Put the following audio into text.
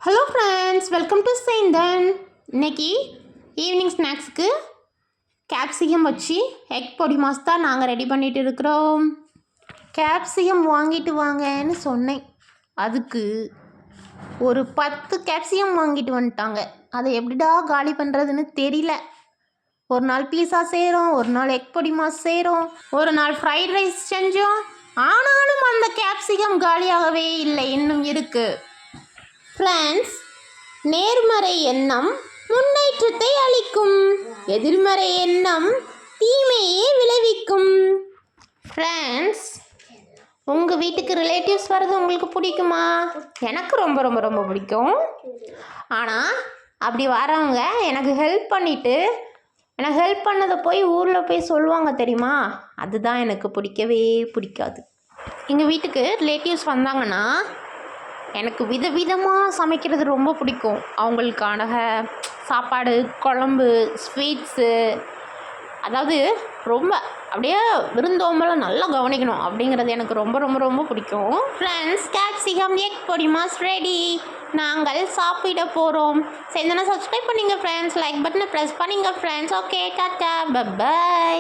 Hello friends, welcome to Sendhan. இன்னைக்கு evening ஸ்நாக்ஸுக்கு capsicum வச்சு எக் பொடி மாஸ் தான் நாங்கள் ரெடி பண்ணிகிட்டு இருக்கிறோம். கேப்சிகம் வாங்கிட்டு வாங்கன்னு சொன்னேன். அதுக்கு ஒரு 10 கேப்சிகம் வாங்கிட்டு வந்துட்டாங்க. அதை எப்படிடா காலி பண்ணுறதுன்னு தெரியல. ஒரு நாள் பீஸா செய்கிறோம், ஒரு நாள் எக் பொடி மாஸ் செய்கிறோம், ஒரு நாள் ஃப்ரைட் ரைஸ் செஞ்சோம். ஆனாலும் அந்த கேப்சிகம் காலியாகவே இல்லை, இன்னும் இருக்குது. ஃப்ரெண்ட்ஸ், நேர்மறை எண்ணம் முன்னேற்றத்தை அளிக்கும், எதிர்மறை எண்ணம் தீமையே விளைவிக்கும். ஃப்ரெண்ட்ஸ், உங்கள் வீட்டுக்கு ரிலேட்டிவ்ஸ் வர்றது உங்களுக்கு பிடிக்குமா? எனக்கு ரொம்ப ரொம்ப ரொம்ப பிடிக்கும். ஆனால் அப்படி வரவங்க எனக்கு ஹெல்ப் பண்ணிவிட்டு எனக்கு ஹெல்ப் பண்ணதை போய் ஊரில் போய் சொல்லுவாங்க தெரியுமா, அதுதான் எனக்கு பிடிக்கவே பிடிக்காது. எங்கள் வீட்டுக்கு ரிலேட்டிவ்ஸ் வந்தாங்கன்னா எனக்கு விதவிதமாக சமைக்கிறது ரொம்ப பிடிக்கும். அவங்களுக்கான சாப்பாடு, குழம்பு, ஸ்வீட்ஸு, அதாவது ரொம்ப அப்படியே விருந்தோம்பலாம் நல்லா கவனிக்கணும் அப்படிங்கிறது எனக்கு ரொம்ப ரொம்ப ரொம்ப பிடிக்கும். ஃப்ரெண்ட்ஸ், கேப்சிகம் எக் பொடி மாஸ் ரெடி. நாங்கள் சாப்பிட போகிறோம். சரி, சப்ஸ்கிரைப் பண்ணிங்க ஃப்ரெண்ட்ஸ், லைக் பட்டனை ப்ரெஸ் பண்ணிங்க ஃப்ரெண்ட்ஸ். ஓகே, டாட்டா, பை.